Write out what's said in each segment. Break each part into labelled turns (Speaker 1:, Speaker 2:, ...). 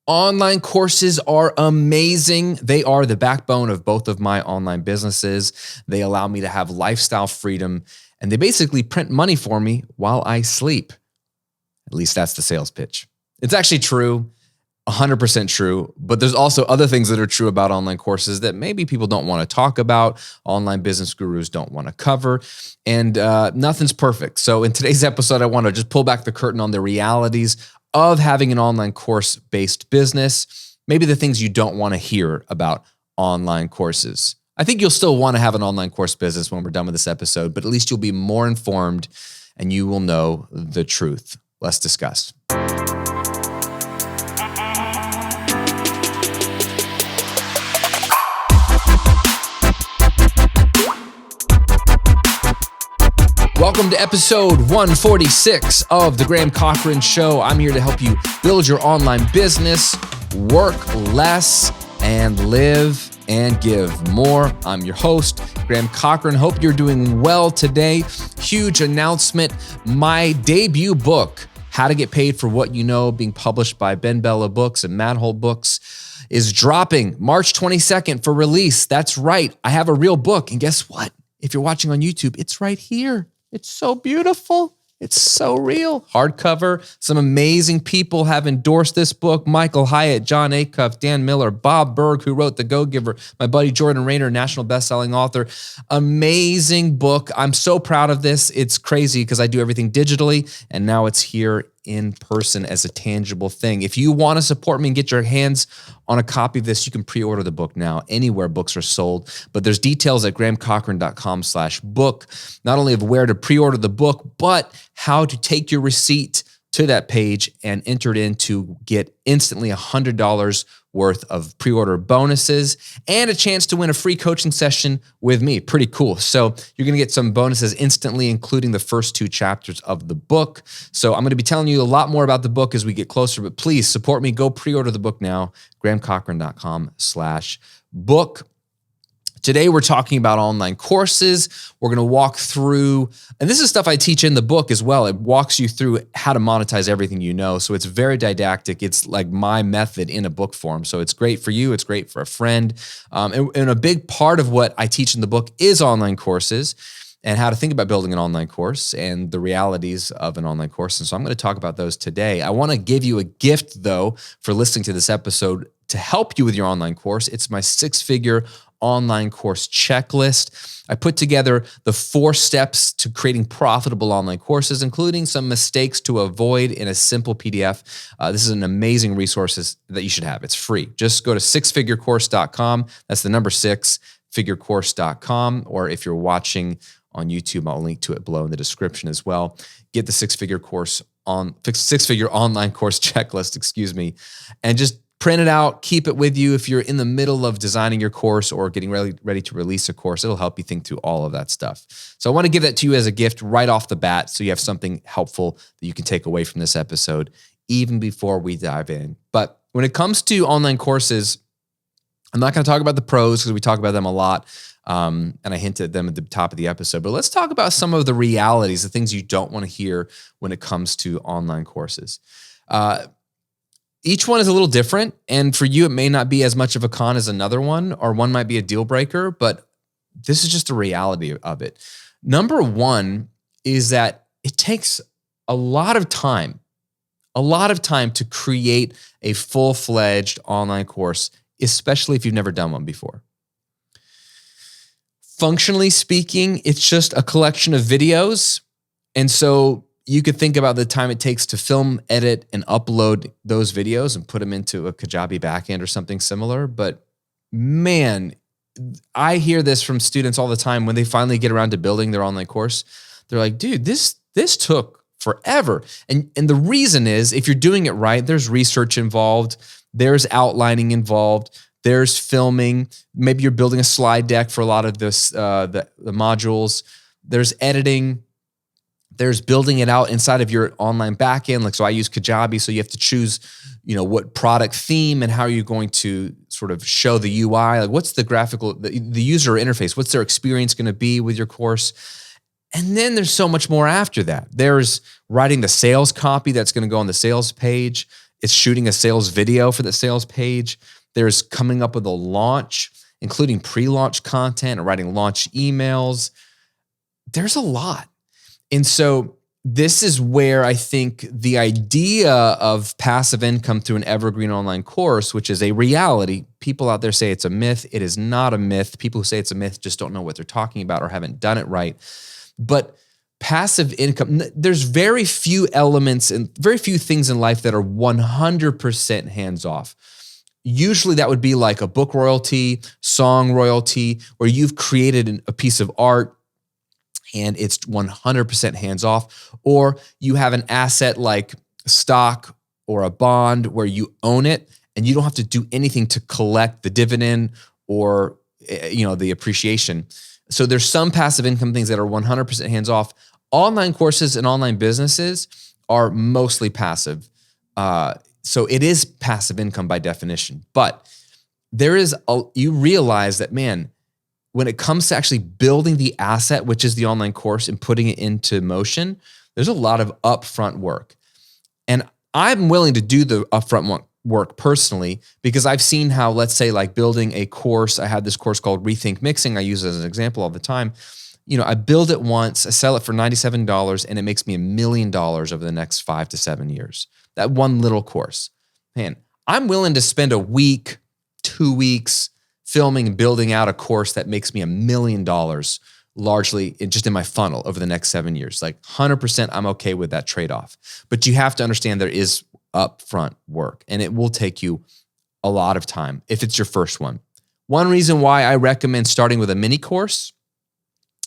Speaker 1: Online courses are amazing. They are the backbone of both of my online businesses. They allow me to have lifestyle freedom, and they basically print money for me while I sleep. At least that's the sales pitch. It's actually true, 100% true, but there's also other things that are true about online courses that maybe people don't want to talk about, online business gurus don't want to cover, and nothing's perfect. So in today's episode, I want to just pull back the curtain on the realities of having an online course-based business, maybe the things you don't want to hear about online courses. I think you'll still want to have an online course business when we're done with this episode, but at least you'll be more informed and you will know the truth. Let's discuss. Welcome to episode 146 of The Graham Cochran Show. I'm here to help you build your online business, work less, and live and give more. I'm your host, Graham Cochran. Hope you're doing well today. Huge announcement. My debut book, How to Get Paid for What You Know, being published by Ben Bella Books and Matt Hole Books, is dropping March 22nd for release. That's right. I have a real book. And guess what? If you're watching on YouTube, it's right here. It's so beautiful. It's so real. Hardcover. Some amazing people have endorsed this book. Michael Hyatt, John Acuff, Dan Miller, Bob Berg, who wrote The Go-Giver, my buddy Jordan Rayner, national best-selling author. Amazing book. I'm so proud of this. It's crazy because I do everything digitally, and now it's here in person as a tangible thing. If you want to support me and get your hands on a copy of this, you can pre-order the book now anywhere books are sold. But there's details at grahamcochran.com/book, not only of where to pre-order the book, but how to take your receipt to that page and enter it in to get instantly $100 worth of pre-order bonuses and a chance to win a free coaching session with me. Pretty cool. So you're going to get some bonuses instantly, including the first 2 chapters of the book. So I'm going to be telling you a lot more about the book as we get closer, but please support me. Go pre-order the book now, grahamcochran.com/book. Today, we're talking about online courses. We're going to walk through, and this is stuff I teach in the book as well. It walks you through how to monetize everything you know. So it's very didactic. It's like my method in a book form. So it's great for you. It's great for a friend. And a big part of what I teach in the book is online courses and how to think about building an online course and the realities of an online course. And so I'm going to talk about those today. I want to give you a gift, though, for listening to this episode to help you with your online course. It's my 6-figure online course checklist. I put together the 4 steps to creating profitable online courses, including some mistakes to avoid in a simple PDF. This is an amazing resource that you should have. It's free. Just go to 6figurecourse.com. That's the number 6, figurecourse.com. Or if you're watching on YouTube, I'll link to it below in the description as well. Get the 6-figure online course checklist, and just print it out, keep it with you. If you're in the middle of designing your course or getting ready to release a course, it'll help you think through all of that stuff. So I want to give that to you as a gift right off the bat so you have something helpful that you can take away from this episode even before we dive in. But when it comes to online courses, I'm not going to talk about the pros because we talk about them a lot, and I hinted at them at the top of the episode. But let's talk about some of the realities, the things you don't want to hear when it comes to online courses. Each one is a little different, and for you, it may not be as much of a con as another one, or one might be a deal breaker, but this is just the reality of it. Number one is that it takes a lot of time to create a full-fledged online course, especially if you've never done one before. Functionally speaking, it's just a collection of videos, and so you could think about the time it takes to film, edit, and upload those videos and put them into a Kajabi backend or something similar. But man, I hear this from students all the time when they finally get around to building their online course. They're like, dude, this took forever. And the reason is, if you're doing it right, there's research involved, there's outlining involved, there's filming. Maybe you're building a slide deck for a lot of this, the modules. There's editing. There's building it out inside of your online backend. Like, so I use Kajabi, so you have to choose, what product theme and how you're going to sort of show the UI. Like, what's the graphical, the user interface? What's their experience going to be with your course? And then there's so much more after that. There's writing the sales copy that's going to go on the sales page. It's shooting a sales video for the sales page. There's coming up with a launch, including pre-launch content and writing launch emails. There's a lot. And so this is where I think the idea of passive income through an evergreen online course, which is a reality, people out there say it's a myth. It is not a myth. People who say it's a myth just don't know what they're talking about or haven't done it right. But passive income, there's very few elements and very few things in life that are 100% hands-off. Usually that would be like a book royalty, song royalty, where you've created a piece of art and it's 100% hands-off, or you have an asset like stock or a bond where you own it and you don't have to do anything to collect the dividend or the appreciation. So there's some passive income things that are 100% hands-off. Online courses and online businesses are mostly passive. So it is passive income by definition. But you realize that, man, when it comes to actually building the asset, which is the online course, and putting it into motion, there's a lot of upfront work. And I'm willing to do the upfront work personally because I've seen how, let's say, like building a course, I had this course called Rethink Mixing. I use it as an example all the time. I build it once, I sell it for $97, and it makes me $1 million over the next 5 to 7 years. That one little course. Man, I'm willing to spend a week, 2 weeks, filming and building out a course that makes me $1 million largely just in my funnel over the next 7 years. Like 100%, I'm okay with that trade-off. But you have to understand there is upfront work and it will take you a lot of time if it's your first one. One reason why I recommend starting with a mini course,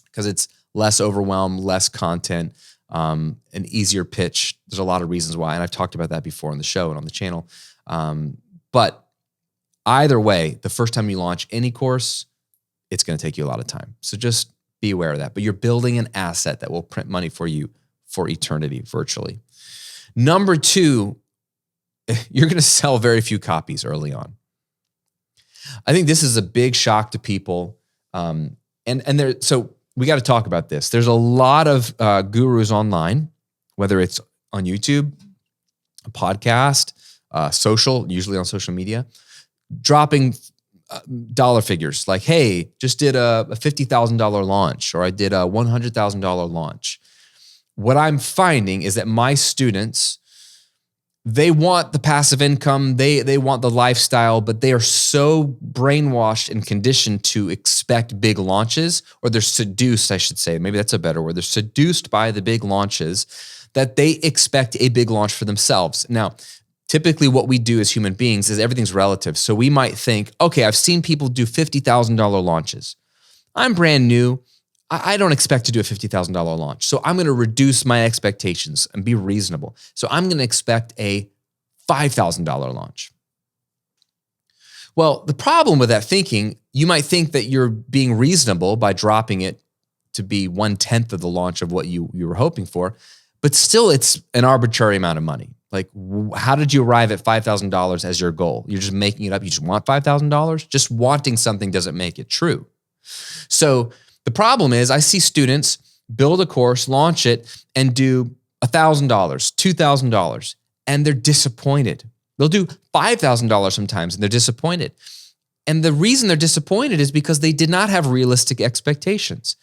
Speaker 1: because it's less overwhelmed, less content, an easier pitch. There's a lot of reasons why, and I've talked about that before on the show and on the channel. But either way, the first time you launch any course, it's going to take you a lot of time. So just be aware of that. But you're building an asset that will print money for you for eternity, virtually. Number 2, you're going to sell very few copies early on. I think this is a big shock to people. So we got to talk about this. There's a lot of gurus online, whether it's on YouTube, a podcast, social, usually on social media, dropping dollar figures like, hey, just did a $50,000 launch, or I did a $100,000 launch. What I'm finding is that my students, they want the passive income, they want the lifestyle, but they are so brainwashed and conditioned to expect big launches, or they're seduced, I should say, maybe that's a better word. They're seduced by the big launches that they expect a big launch for themselves. Now, typically what we do as human beings is everything's relative. So we might think, okay, I've seen people do $50,000 launches. I'm brand new. I don't expect to do a $50,000 launch. So I'm going to reduce my expectations and be reasonable. So I'm going to expect a $5,000 launch. Well, the problem with that thinking, you might think that you're being reasonable by dropping it to be 1/10 of the launch of what you were hoping for, but still it's an arbitrary amount of money. Like, how did you arrive at $5,000 as your goal? You're just making it up. You just want $5,000? Just wanting something doesn't make it true. So the problem is I see students build a course, launch it, and do $1,000, $2,000, and they're disappointed. They'll do $5,000 sometimes, and they're disappointed. And the reason they're disappointed is because they did not have realistic expectations.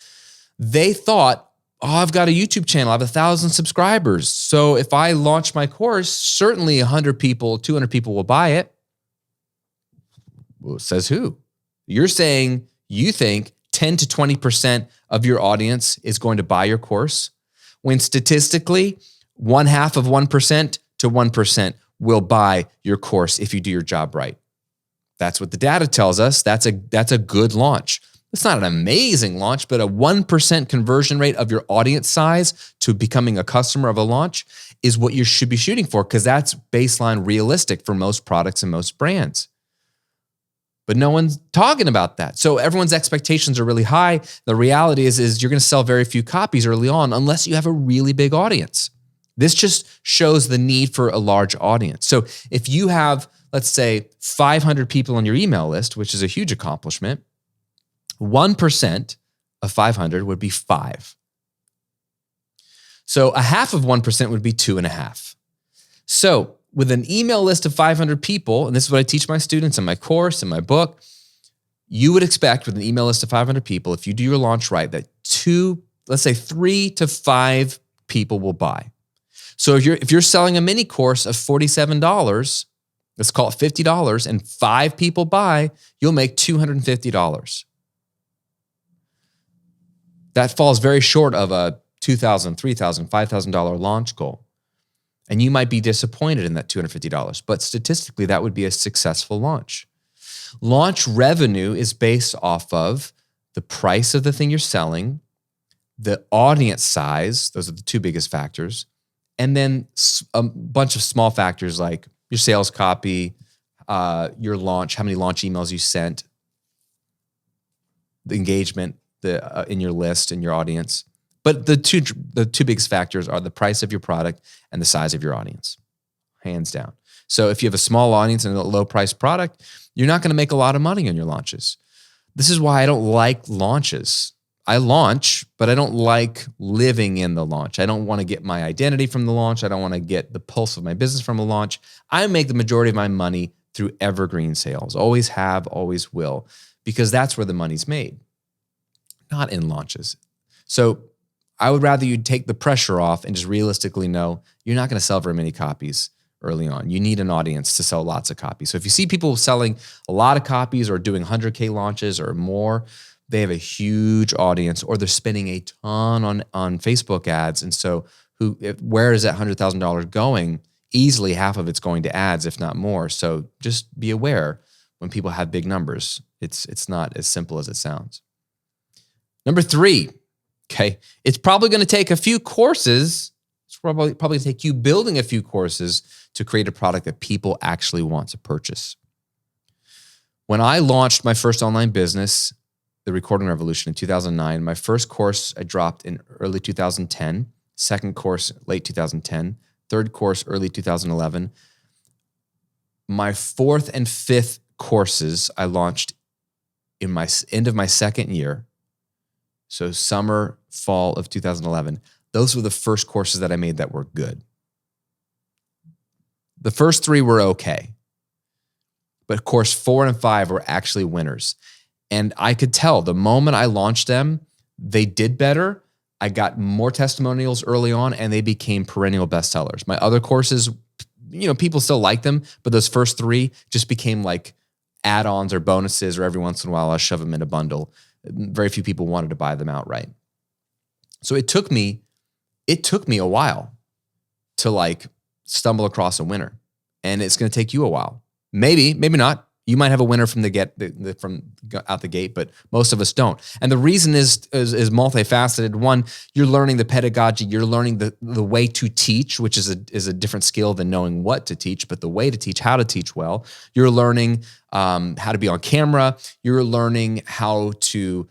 Speaker 1: They thought, oh, I've got a YouTube channel. I have 1,000 subscribers. So if I launch my course, certainly 100 people, 200 people will buy it. Well, says who? You're saying you think 10 to 20% of your audience is going to buy your course, when statistically, 0.5% to 1% will buy your course if you do your job right. That's what the data tells us. That's a good launch. It's not an amazing launch, but a 1% conversion rate of your audience size to becoming a customer of a launch is what you should be shooting for, because that's baseline realistic for most products and most brands. But no one's talking about that. So everyone's expectations are really high. The reality is you're going to sell very few copies early on unless you have a really big audience. This just shows the need for a large audience. So if you have, let's say, 500 people on your email list, which is a huge accomplishment, 1% of 500 would be 5. So 0.5% would be 2.5. So with an email list of 500 people, and this is what I teach my students in my course, in my book, you would expect with an email list of 500 people, if you do your launch right, that let's say 3 to 5 people will buy. So if you're selling a mini course of $47, let's call it $50, and 5 people buy, you'll make $250. That falls very short of a $2,000, $3,000, $5,000 launch goal. And you might be disappointed in that $250, but statistically, that would be a successful launch. Launch revenue is based off of the price of the thing you're selling, the audience size, those are the 2 biggest factors, and then a bunch of small factors like your sales copy, your launch, how many launch emails you sent, the engagement in your list and your audience. But the two biggest factors are the price of your product and the size of your audience, hands down. So if you have a small audience and a low price product, you're not going to make a lot of money on your launches. This is why I don't like launches. I launch, but I don't like living in the launch. I don't want to get my identity from the launch. I don't want to get the pulse of my business from a launch. I make the majority of my money through evergreen sales. Always have, always will, because that's where the money's made, not in launches. So I would rather you take the pressure off and just realistically know you're not going to sell very many copies early on. You need an audience to sell lots of copies. So if you see people selling a lot of copies or doing 100K launches or more, they have a huge audience, or they're spending a ton on Facebook ads. And so where is that $100,000 going? Easily half of it's going to ads, if not more. So just be aware when people have big numbers. It's not as simple as it sounds. Number 3, okay, it's probably going to take a few courses. It's probably take you building a few courses to create a product that people actually want to purchase. When I launched my first online business, The Recording Revolution, in 2009, my first course I dropped in early 2010, second course late 2010, third course early 2011. My 4th and 5th courses I launched in my end of my second year. So summer, fall of 2011. Those were the first courses that I made that were good. The first 3 were okay, but course 4 and 5 were actually winners. And I could tell the moment I launched them, they did better. I got more testimonials early on, and they became perennial bestsellers. My other courses, people still like them, but those first 3 just became like add-ons or bonuses, or every once in a while I'll shove them in a bundle. Very few people wanted to buy them outright. So it took me a while to stumble across a winner, and it's going to take you a while. Maybe not. You might have a winner from out the gate, but most of us don't. And the reason is multifaceted. One, you're learning the pedagogy. You're learning the way to teach, which is a different skill than knowing what to teach, but the way to teach, how to teach well. You're learning how to be on camera. You're learning how to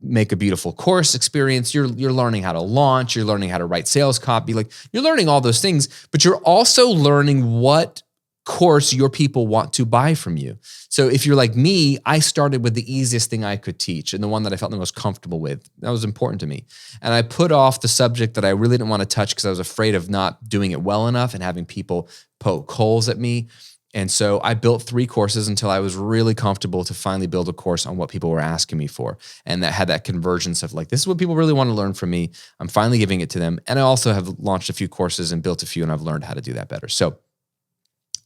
Speaker 1: make a beautiful course experience. You're learning how to launch. You're learning how to write sales copy. You're learning all those things, but you're also learning what course your people want to buy from you. So if you're like me, I started with the easiest thing I could teach and the one that I felt the most comfortable with. That was important to me. And I put off the subject that I really didn't want to touch because I was afraid of not doing it well enough and having people poke holes at me. And so I built 3 courses until I was really comfortable to finally build a course on what people were asking me for. And that had that convergence of this is what people really want to learn from me. I'm finally giving it to them. And I also have launched a few courses and built a few, and I've learned how to do that better. So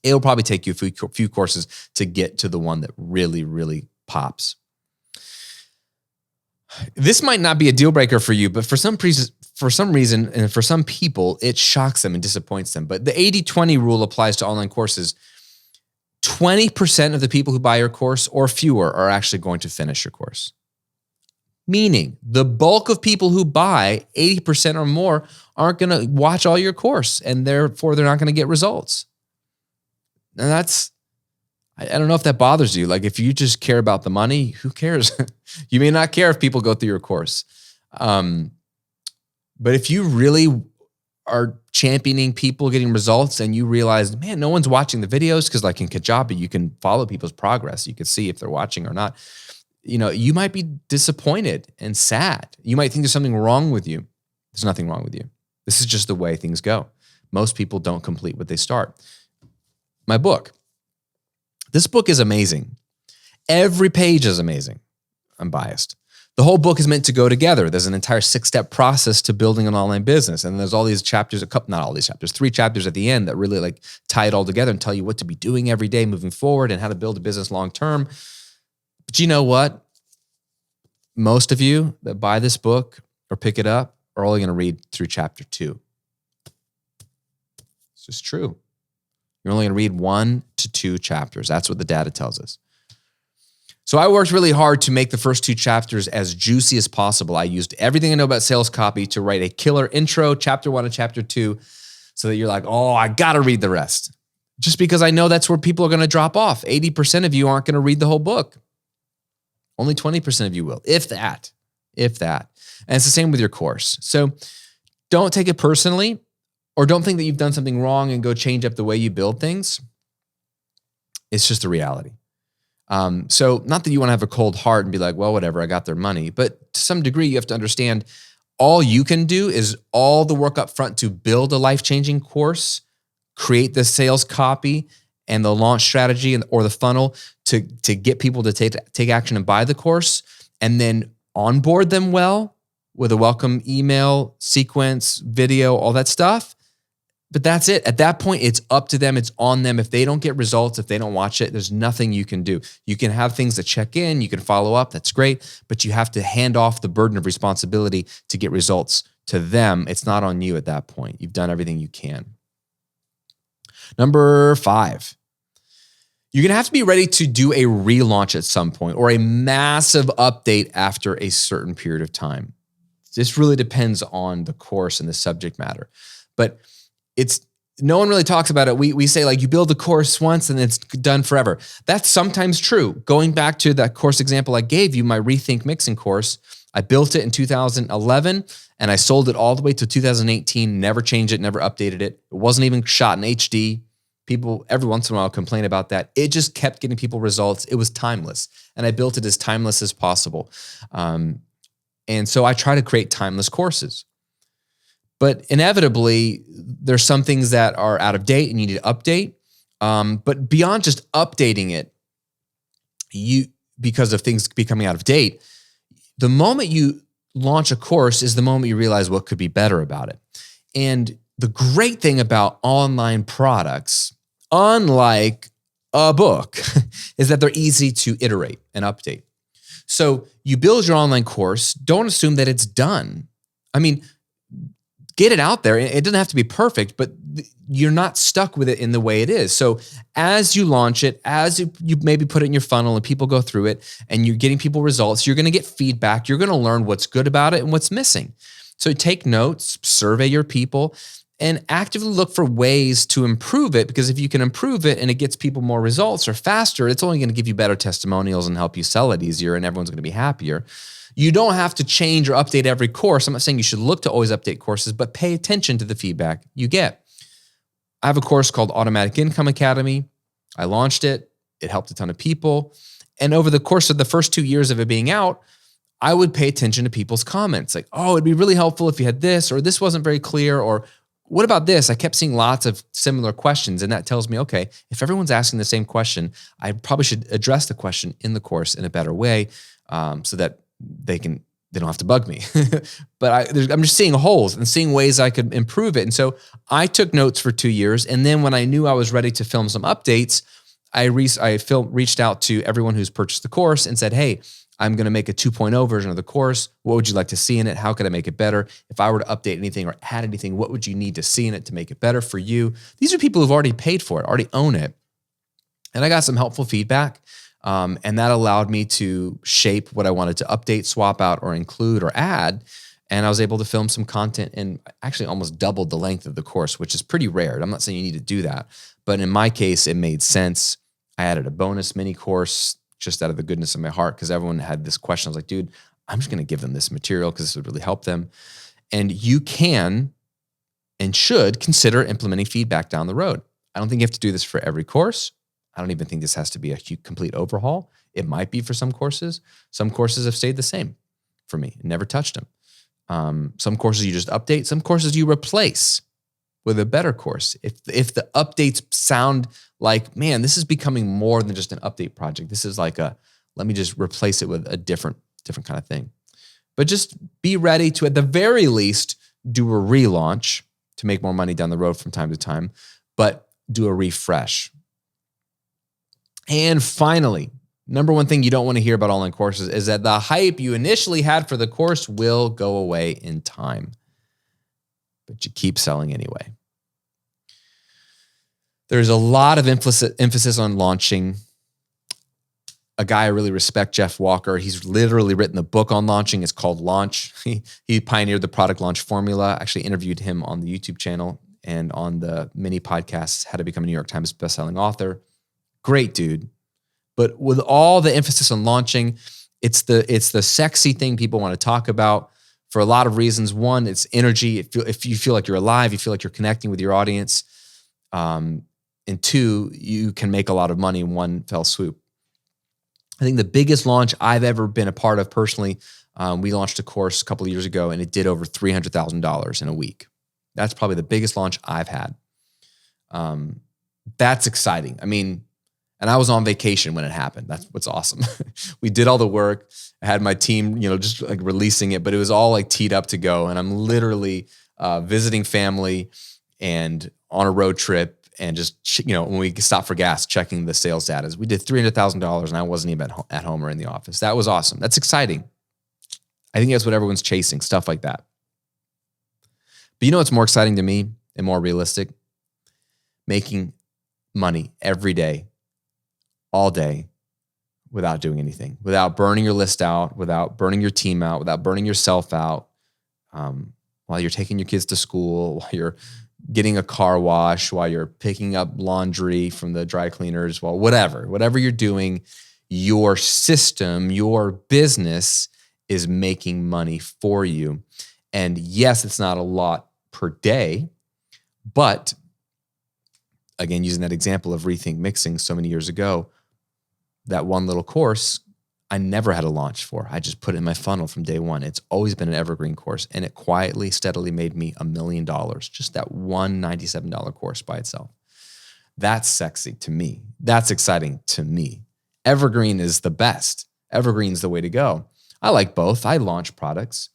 Speaker 1: it'll probably take you a few courses to get to the one that really, really pops. This might not be a deal breaker for you, but for some reason, and for some people, it shocks them and disappoints them. But the 80-20 rule applies to online courses. 20% of the people who buy your course or fewer are actually going to finish your course. Meaning the bulk of people who buy 80% or more aren't going to watch all your course, and therefore they're not going to get results. And I don't know if that bothers you. If you just care about the money, who cares? You may not care if people go through your course. But if you really are championing people getting results and you realize, man, no one's watching the videos, because in Kajabi, you can follow people's progress. You can see if they're watching or not. You might be disappointed and sad. You might think there's something wrong with you. There's nothing wrong with you. This is just the way things go. Most people don't complete what they start. my book. This book is amazing. Every page is amazing. I'm biased. The whole book is meant to go together. There's an entire 6-step process to building an online business. And there's all these chapters, not all these chapters, 3 chapters at the end that really like tie it all together and tell you what to be doing every day moving forward and how to build a business long-term. But you know what? Most of you that buy this book or pick it up are only going to read through chapter 2. It's just true. You're only going to read 1 to 2 chapters. That's what the data tells us. So I worked really hard to make the first 2 chapters as juicy as possible. I used everything I know about sales copy to write a killer intro, chapter 1 and chapter 2, so that you're like, oh, I got to read the rest. Just because I know that's where people are going to drop off. 80% of you aren't going to read the whole book. Only 20% of you will, if that. And it's the same with your course. So don't take it personally, or don't think that you've done something wrong and go change up the way you build things. It's just a reality. So not that you want to have a cold heart and be like, well, whatever, I got their money. But to some degree, you have to understand all you can do is all the work up front to build a life-changing course, create the sales copy and the launch strategy or the funnel to get people to take action and buy the course, and then onboard them well with a welcome email, sequence, video, all that stuff. But that's it. At that point, it's up to them. It's on them. If they don't get results, if they don't watch it, there's nothing you can do. You can have things that check in. You can follow up. That's great. But you have to hand off the burden of responsibility to get results to them. It's not on you at that point. You've done everything you can. Number 5, you're going to have to be ready to do a relaunch at some point or a massive update after a certain period of time. This really depends on the course and the subject matter. But no one really talks about it. We say like you build a course once and it's done forever. That's sometimes true. Going back to that course example I gave you, my Rethink Mixing course, I built it in 2011 and I sold it all the way to 2018, never changed it, never updated it. It wasn't even shot in HD. People every once in a while complain about that. It just kept getting people results. It was timeless. And I built it as timeless as possible. And so I try to create timeless courses. But inevitably, there's some things that are out of date and you need to update. But beyond just updating it, because of things becoming out of date, the moment you launch a course is the moment you realize what could be better about it. And the great thing about online products, unlike a book, is that they're easy to iterate and update. So you build your online course, don't assume that it's done. I mean, get it out there. It doesn't have to be perfect, but you're not stuck with it in the way it is. So as you launch it, as you maybe put it in your funnel and people go through it and you're getting people results, you're going to get feedback. You're going to learn what's good about it and what's missing. So take notes, survey your people, and actively look for ways to improve it, because if you can improve it and it gets people more results or faster, it's only going to give you better testimonials and help you sell it easier, and everyone's going to be happier. You don't have to change or update every course. I'm not saying you should look to always update courses, but pay attention to the feedback you get. I have a course called Automatic Income Academy. I launched it. It helped a ton of people. And over the course of the first 2 years of it being out, I would pay attention to people's comments. Like, oh, it'd be really helpful if you had this, or this wasn't very clear, or what about this? I kept seeing lots of similar questions, and that tells me, okay, if everyone's asking the same question, I probably should address the question in the course in a better way, so that they don't have to bug me. But I'm just seeing holes and seeing ways I could improve it. And so I took notes for 2 years, and then when I knew I was ready to film some updates, I reached out to everyone who's purchased the course and said, hey, I'm going to make a 2.0 version of the course. What would you like to see in it? How could I make it better? If I were to update anything or add anything, what would you need to see in it to make it better for you? These are people who've already paid for it, already own it. And I got some helpful feedback. And that allowed me to shape what I wanted to update, swap out, or include or add. And I was able to film some content and actually almost doubled the length of the course, which is pretty rare. I'm not saying you need to do that. But in my case, it made sense. I added a bonus mini course just out of the goodness of my heart, because everyone had this question. I was like, dude, I'm just going to give them this material because this would really help them. And you can and should consider implementing feedback down the road. I don't think you have to do this for every course. I don't even think this has to be a complete overhaul. It might be for some courses. Some courses have stayed the same for me, never touched them. Some courses you just update. Some courses you replace. with a better course. If the updates sound like, man, this is becoming more than just an update project. This is like let me just replace it with a different kind of thing. But just be ready to, at the very least, do a relaunch to make more money down the road from time to time, but do a refresh. And finally, number one thing you don't want to hear about online courses is that the hype you initially had for the course will go away in time, but you keep selling anyway. There's a lot of emphasis on launching. A guy I really respect, Jeff Walker, he's literally written a book on launching. It's called Launch. He pioneered the product launch formula. I actually interviewed him on the YouTube channel and on the mini podcast, How to Become a New York Times bestselling author. Great dude. But with all the emphasis on launching, it's the sexy thing people want to talk about for a lot of reasons. One, it's energy. If you feel like you're alive, you feel like you're connecting with your audience. And two, you can make a lot of money in one fell swoop. I think the biggest launch I've ever been a part of personally, we launched a course a couple of years ago and it did over $300,000 in a week. That's probably the biggest launch I've had. That's exciting. I mean, and I was on vacation when it happened. That's what's awesome. We did all the work. I had my team, just like releasing it, but it was all like teed up to go. And I'm literally visiting family and on a road trip. And just, when we stopped for gas, checking the sales data. We did $300,000 and I wasn't even at home or in the office. That was awesome. That's exciting. I think that's what everyone's chasing, stuff like that. But you know what's more exciting to me and more realistic? Making money every day, all day, without doing anything, without burning your list out, without burning your team out, without burning yourself out, while you're taking your kids to school, while you're getting a car wash, while you're picking up laundry from the dry cleaners, well, whatever you're doing, your system, your business is making money for you. And yes, it's not a lot per day, but again, using that example of Rethink Mixing so many years ago, that one little course, I never had a launch for. I just put it in my funnel from day one. It's always been an evergreen course, and it quietly, steadily made me $1 million. Just that one $97 course by itself. That's sexy to me. That's exciting to me. Evergreen is the best. Evergreen's the way to go. I like both. I launch products.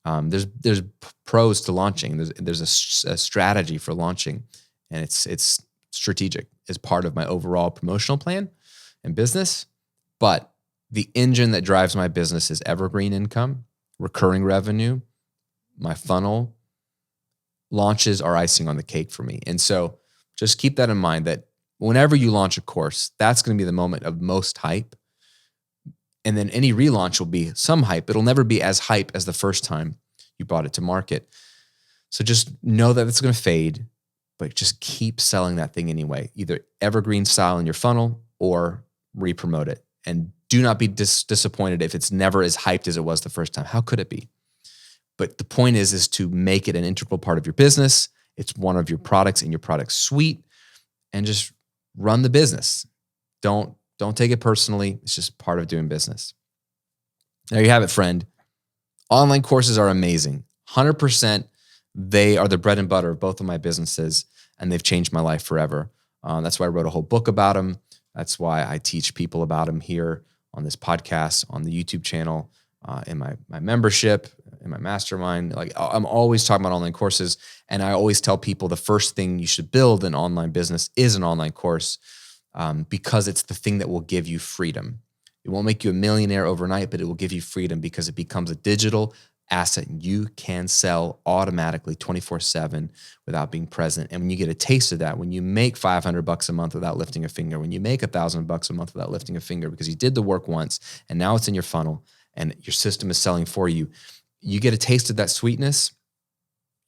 Speaker 1: There's pros to launching. There's a strategy for launching, and it's strategic as part of my overall promotional plan and business. But the engine that drives my business is evergreen income, recurring revenue. My funnel launches are icing on the cake for me. And so just keep that in mind, that whenever you launch a course, that's going to be the moment of most hype. And then any relaunch will be some hype. It'll never be as hype as the first time you brought it to market. So just know that it's going to fade, but just keep selling that thing anyway, either evergreen style in your funnel or re-promote it. And do not be disappointed if it's never as hyped as it was the first time. How could it be? But the point is to make it an integral part of your business. It's one of your products in your product suite, and just run the business. Don't take it personally. It's just part of doing business. There you have it, friend. Online courses are amazing. 100%. They are the bread and butter of both of my businesses, and they've changed my life forever. That's why I wrote a whole book about them. That's why I teach people about them here on this podcast, on the YouTube channel, in my membership, in my mastermind. Like, I'm always talking about online courses, and I always tell people the first thing you should build an online business is an online course, because it's the thing that will give you freedom. It won't make you a millionaire overnight, but it will give you freedom because it becomes a digital asset you can sell automatically 24/7 without being present. And when you get a taste of that, when you make $500 a month without lifting a finger, when you make $1,000 a month without lifting a finger because you did the work once and now it's in your funnel and your system is selling for you, you get a taste of that sweetness,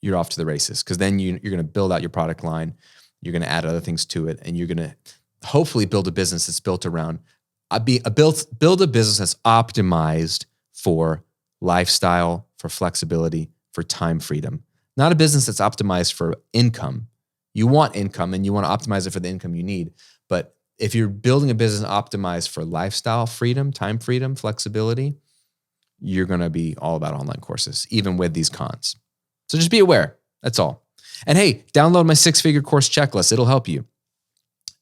Speaker 1: you're off to the races, because then you're going to build out your product line, you're going to add other things to it, and you're going to hopefully build a business that's built around build a business that's optimized for lifestyle, for flexibility, for time freedom. Not a business that's optimized for income. You want income and you want to optimize it for the income you need. But if you're building a business optimized for lifestyle freedom, time freedom, flexibility, you're going to be all about online courses, even with these cons. So just be aware. That's all. And hey, download my 6-figure course checklist. It'll help you.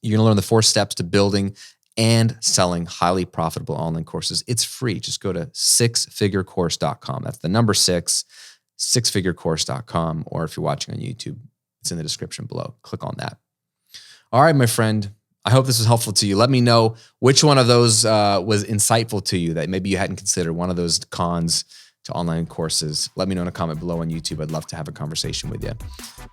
Speaker 1: You're going to learn the 4 steps to building and selling highly profitable online courses. It's free. Just go to sixfigurecourse.com. That's the number 6, sixfigurecourse.com. Or if you're watching on YouTube, it's in the description below. Click on that. All right, my friend. I hope this was helpful to you. Let me know which one of those was insightful to you that maybe you hadn't considered, one of those cons to online courses. Let me know in a comment below on YouTube. I'd love to have a conversation with you.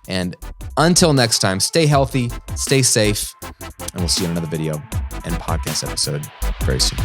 Speaker 1: And until next time, stay healthy, stay safe, and we'll see you in another video and podcast episode very soon.